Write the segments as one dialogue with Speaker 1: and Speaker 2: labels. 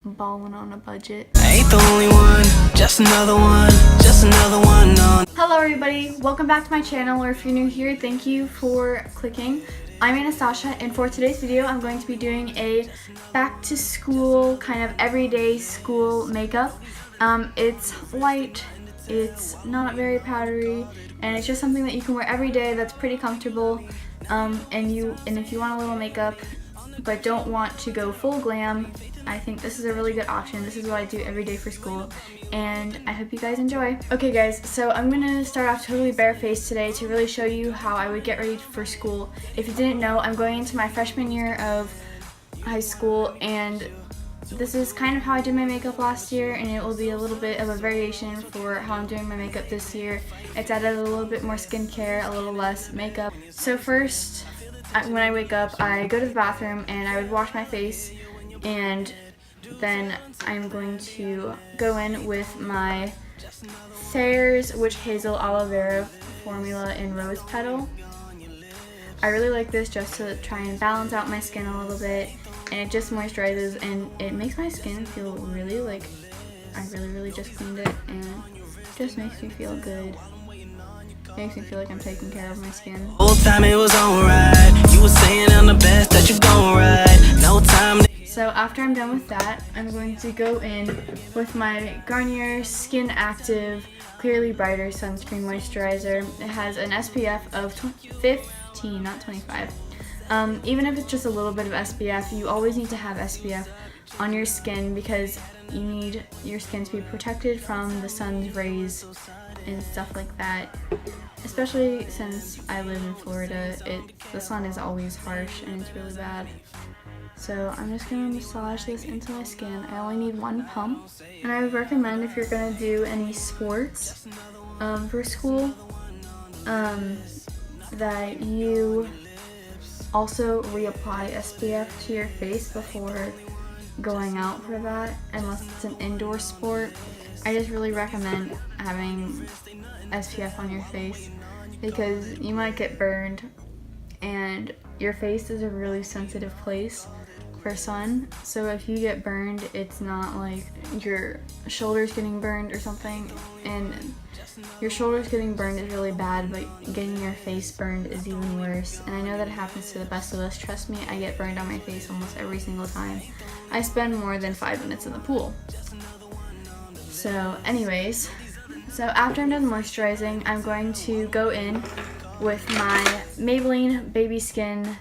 Speaker 1: balling on a budget.
Speaker 2: I ain't the only one, just another one, no.
Speaker 1: Hello everybody, welcome back to my channel, or if you're new here, thank you for clicking. I'm Anastasia, and for today's video, I'm going to be doing a back to school, kind of everyday school makeup. It's light, it's not very powdery, and it's just something that you can wear every day that's pretty comfortable. And if you want a little makeup, but don't want to go full glam, I think this is a really good option. This is what I do every day for school, and I hope you guys enjoy. Okay guys, so I'm gonna start off totally barefaced today to really show you how I would get ready for school. If you didn't know, I'm going into my freshman year of high school, and this is kind of how I did my makeup last year, and it will be a little bit of a variation for how I'm doing my makeup this year. It's added a little bit more skincare, a little less makeup. So first, when I wake up, I go to the bathroom and I would wash my face, and then I'm going to go in with my Thayer's Witch Hazel Aloe Vera formula in Rose Petal. I really like this just to try and balance out my skin a little bit, and it just moisturizes and it makes my skin feel really like I really just cleaned it, and just makes me feel good. Makes me feel like I'm taking care of my skin.
Speaker 2: Whole time it was alright. You were saying I'm the best that you're going right. No time to
Speaker 1: So after I'm done with that, I'm going to go in with my Garnier Skin Active Clearly Brighter Sunscreen Moisturizer. It has an SPF of 15, not 25. Even if it's just a little bit of SPF, you always need to have SPF on your skin because you need your skin to be protected from the sun's rays and stuff like that. Especially since I live in Florida, the sun is always harsh and it's really bad. So I'm just going to massage this into my skin. I only need one pump. And I would recommend, if you're going to do any sports for school, that you also reapply SPF to your face before going out for that, unless it's an indoor sport. I just really recommend having SPF on your face because you might get burned, and your face is a really sensitive place for sun. So if you get burned, it's not like your shoulders getting burned or something, and your shoulders getting burned is really bad, but getting your face burned is even worse. And I know that it happens to the best of us. Trust me, I get burned on my face almost every single time I spend more than 5 minutes in the pool. So anyways, so after I'm done moisturizing, I'm going to go in with my Maybelline Baby Skin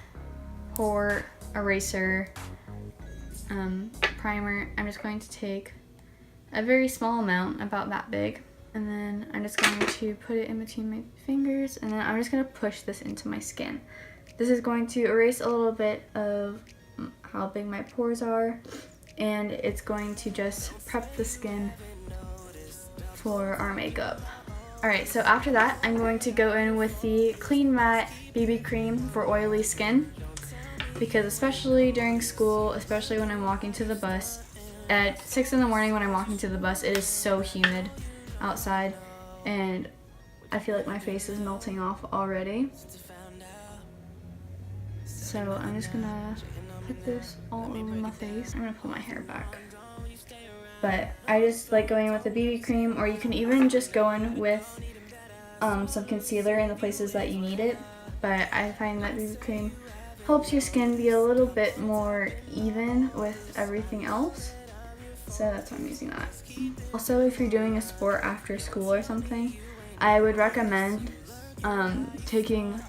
Speaker 1: Pore Eraser primer. I'm just going to take a very small amount, about that big, and then I'm just going to put it in between my fingers, and then I'm just going to push this into my skin. This is going to erase a little bit of how big my pores are, and it's going to just prep the skin for our makeup. Alright, so after that, I'm going to go in with the Clean Matte BB Cream for oily skin, because especially during school, especially when I'm walking to the bus, at 6 in the morning when I'm walking to the bus, it is so humid outside, and I feel like my face is melting off already. So I'm just gonna put this all over my face. I'm gonna pull my hair back. But I just like going in with a BB cream, or you can even just go in with some concealer in the places that you need it. But I find that BB cream helps your skin be a little bit more even with everything else. So that's why I'm using that. Also, if you're doing a sport after school or something, I would recommend taking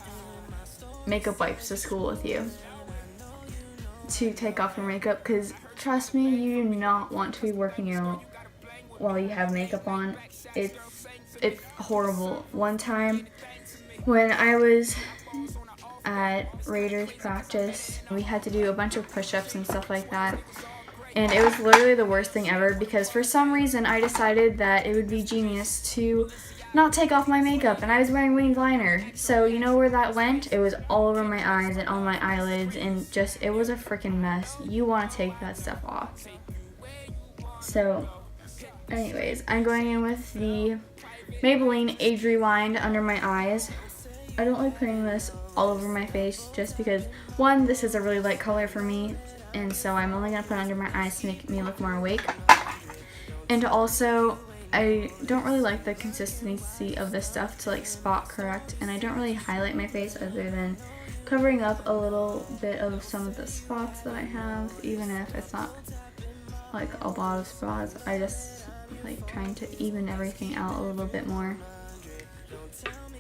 Speaker 1: makeup wipes to school with you to take off your makeup, because trust me, you do not want to be working out while you have makeup on. It's horrible. One time when I was at Raiders practice, we had to do a bunch of push-ups and stuff like that, and it was literally the worst thing ever, because for some reason I decided that it would be genius to not take off my makeup, and I was wearing winged liner. So you know where that went? It was all over my eyes and on my eyelids, and just, it was a freaking mess. You want to take that stuff off. So anyways, I'm going in with the Maybelline Age Rewind under my eyes. I don't like putting this all over my face just because, one, this is a really light color for me, and so I'm only going to put it under my eyes to make me look more awake. And also, I don't really like the consistency of this stuff to like spot correct, and I don't really highlight my face other than covering up a little bit of some of the spots that I have, even if it's not like a lot of spots. I just like trying to even everything out a little bit more.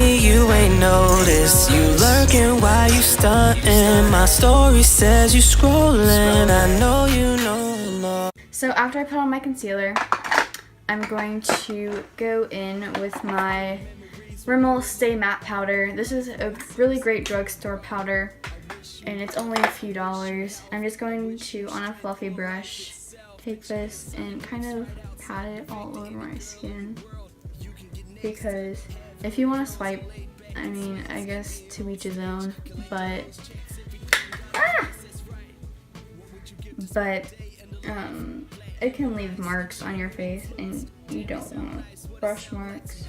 Speaker 2: You ain't noticed, you lurking while you stunting. My story says you scrolling, I know you know.
Speaker 1: So after I put on my concealer, I'm going to go in with my Rimmel Stay Matte powder. This is a really great drugstore powder, and it's only a few dollars. I'm just going to, on a fluffy brush, take this and kind of pat it all over my skin, because if you want to swipe, I mean, I guess to each his own, but it can leave marks on your face, and you don't want brush marks.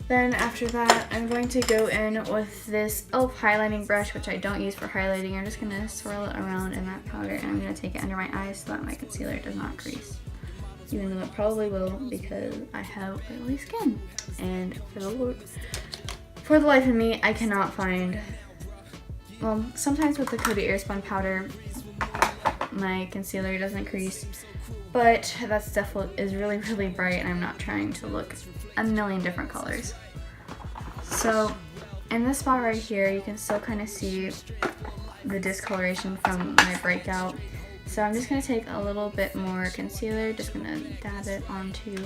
Speaker 1: Then after that, I'm going to go in with this e.l.f. highlighting brush, which I don't use for highlighting. I'm just going to swirl it around in that powder, and I'm going to take it under my eyes so that my concealer does not crease. Even though it probably will, because I have oily skin. And for the life of me, I cannot find, well, sometimes with the Coty Airspun powder, my concealer doesn't crease, but that stuff is really, really bright, and I'm not trying to look a million different colors. So in this spot right here, you can still kind of see the discoloration from my breakout. So I'm just going to take a little bit more concealer, just going to dab it onto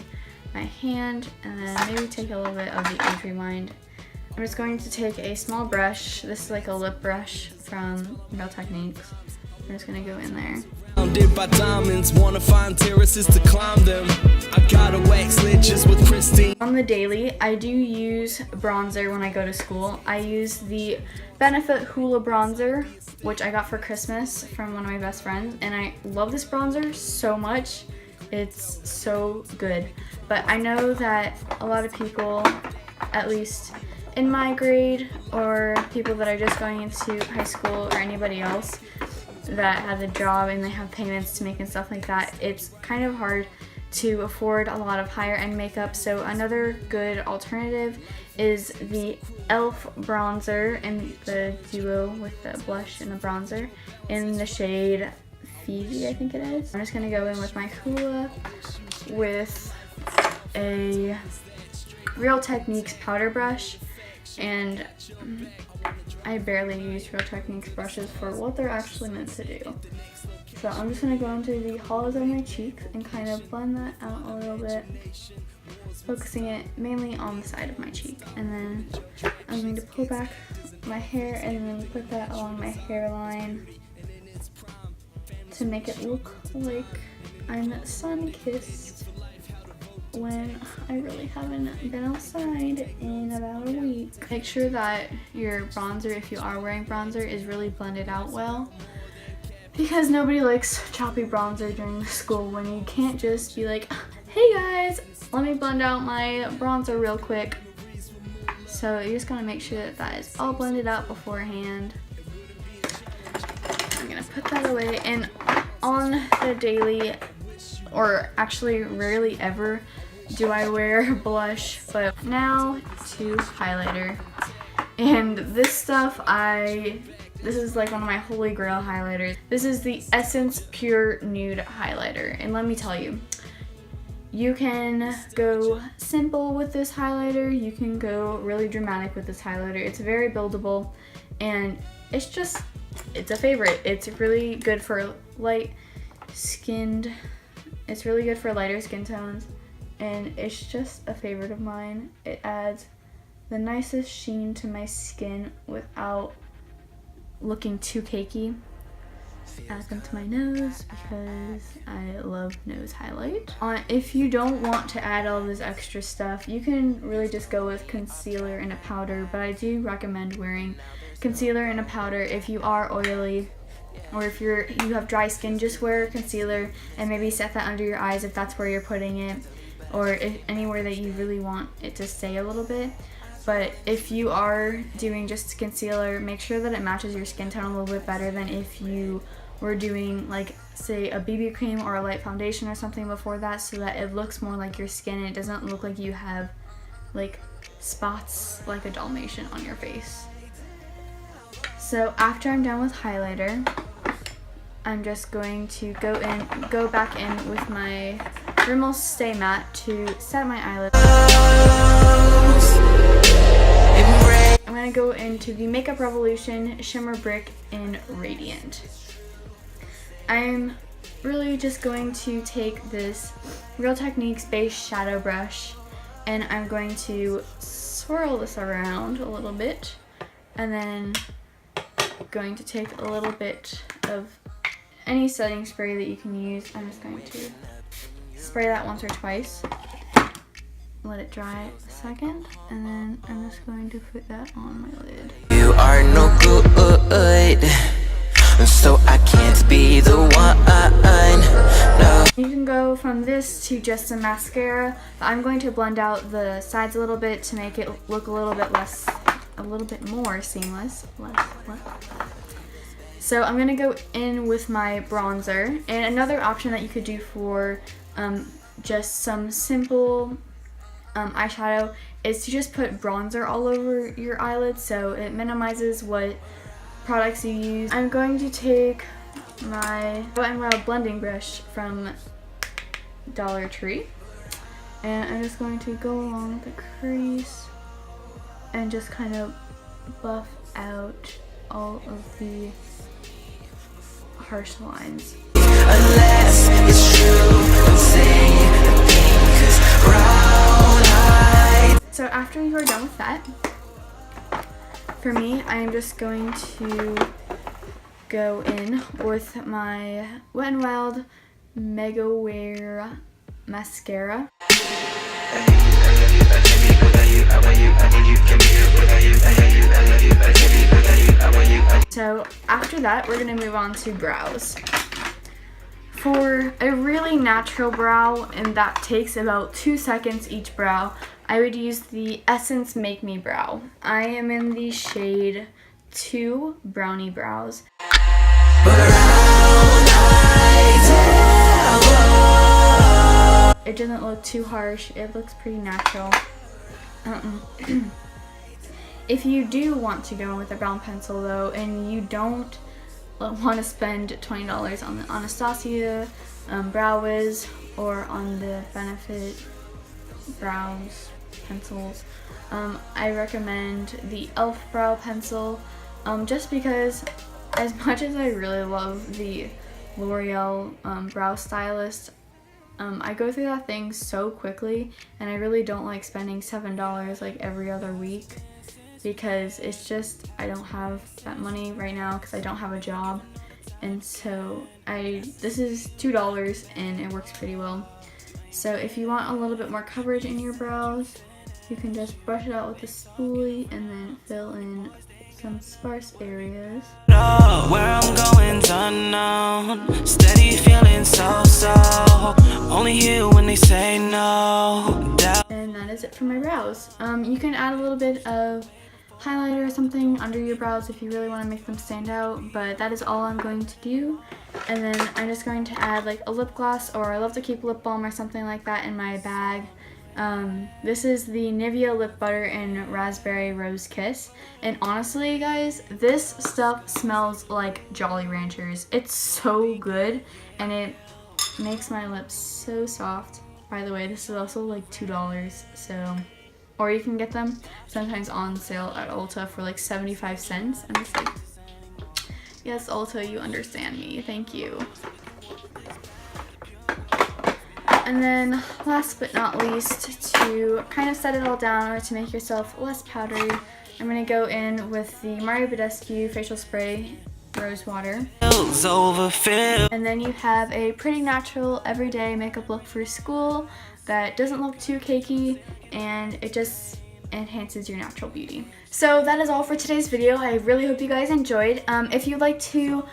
Speaker 1: my hand, and then maybe take a little bit of the Age Rewind. I'm just going to take a small brush. This is like a lip brush from Real Techniques. I'm just going to go in there.
Speaker 2: Surrounded by diamonds, wanna find terraces to climb them. I gotta wax ledges with pristine.
Speaker 1: On the daily, I do use bronzer when I go to school. I use the Benefit Hoola bronzer, which I got for Christmas from one of my best friends, and I love this bronzer so much. It's so good. But I know that a lot of people, at least in my grade, or people that are just going into high school, or anybody else that has a job and they have payments to make and stuff like that, it's kind of hard to afford a lot of higher end makeup. So another good alternative is the e.l.f. bronzer, and the duo with the blush and the bronzer in the shade Phoebe, I think it is. I'm just going to go in with my Hoola with a Real Techniques powder brush, and I barely use Real Techniques brushes for what they're actually meant to do. So I'm just going to go into the hollows of my cheeks and kind of blend that out a little bit, focusing it mainly on the side of my cheek. And then I'm going to pull back my hair and then put that along my hairline to make it look like I'm sun-kissed when I really haven't been outside in about a week. Make sure that your bronzer, if you are wearing bronzer, is really blended out well, because nobody likes choppy bronzer during school when you can't just be like, hey guys, let me blend out my bronzer real quick. So you just gotta make sure that that is all blended out beforehand. I'm gonna put that away, and on the daily, or actually rarely ever, do I wear blush, but now to highlighter. And this stuff, this is like one of my holy grail highlighters. This is the Essence Pure Nude Highlighter, and let me tell you, you can go simple with this highlighter, you can go really dramatic with this highlighter. It's very buildable, and it's a favorite. It's really good for it's really good for lighter skin tones, and it's just a favorite of mine. It adds the nicest sheen to my skin without looking too cakey. Add them to my nose because I love nose highlight. If you don't want to add all this extra stuff, you can really just go with concealer and a powder, but I do recommend wearing concealer and a powder if you are oily, or if you have dry skin. Just wear concealer and maybe set that under your eyes if that's where you're putting it, or if anywhere that you really want it to stay a little bit. But if you are doing just concealer, make sure that it matches your skin tone a little bit better than if you we're doing like say a BB cream or a light foundation or something before that, so that it looks more like your skin and it doesn't look like you have like spots like a Dalmatian on your face. So after I'm done with highlighter, I'm just going to go back in with my Rimmel Stay Matte to set my eyelids. I'm going to go into the Makeup Revolution Shimmer Brick in Radiant. I'm really just going to take this Real Techniques base shadow brush and I'm going to swirl this around a little bit, and then going to take a little bit of any setting spray that you can use. I'm just going to spray that once or twice, let it dry a second, and then I'm just going to put that on my lid.
Speaker 2: You are no good, so I can't be the one. No.
Speaker 1: You can go from this to just a mascara, but I'm going to blend out the sides a little bit to make it look a little bit more seamless. So I'm gonna go in with my bronzer, and another option that you could do for just some simple eyeshadow is to just put bronzer all over your eyelids, so it minimizes what products you use. I'm going to take my Wet n Wild blending brush from Dollar Tree, and I'm just going to go along the crease and just kind of buff out all of the harsh lines.
Speaker 2: Unless it's true, say the thing, 'cause brown eyes.
Speaker 1: So after you are done with that, for me, I'm just going to go in with my Wet n Wild Mega Wear mascara. So after that, we're gonna move on to brows. For a really natural brow, and that takes about 2 seconds each brow, I would use the Essence Make Me Brow. I am in the shade 2 Brownie Brows. It doesn't look too harsh, it looks pretty natural. If you do want to go with a brown pencil though, and you don't want to spend $20 on the Anastasia Brow Wiz or on the Benefit brows pencils, I recommend the e.l.f. brow pencil, just because as much as I really love the L'Oreal brow stylist, I go through that thing so quickly, and I really don't like spending $7 like every other week, because it's just, I don't have that money right now because I don't have a job, and so this is $2 and it works pretty well. So if you want a little bit more coverage in your brows, you can just brush it out with a spoolie and then fill in some sparse areas.
Speaker 2: No, where I'm going's unknown. Steady feeling so. Only hear when they say no.
Speaker 1: And that is it for my brows. You can add a little bit of highlighter or something under your brows if you really want to make them stand out, but that is all I'm going to do. And then I'm just going to add like a lip gloss, or I love to keep lip balm or something like that in my bag. This is the Nivea Lip Butter in Raspberry Rose Kiss, and honestly guys, this stuff smells like Jolly Ranchers. It's so good and it makes my lips so soft. By the way, this is also like $2, so, or you can get them sometimes on sale at Ulta for like 75 cents. I'm just like, yes, Ulta, you understand me, thank you. And then last but not least, to kind of set it all down or to make yourself less powdery, I'm going to go in with the Mario Badescu Facial Spray Rose Water. And then you have a pretty natural everyday makeup look for school that doesn't look too cakey, and it just enhances your natural beauty. So that is all for today's video. I really hope you guys enjoyed. If you'd like to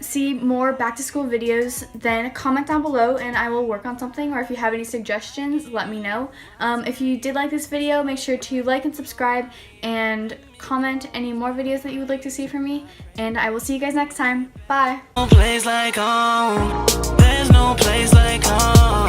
Speaker 1: see more back to school videos, then comment down below and I will work on something, or if you have any suggestions, let me know. If you did like this video, make sure to like and subscribe and comment any more videos that you would like to see from me, and I will see you guys next time. Bye!
Speaker 2: No place like home. There's no place like home.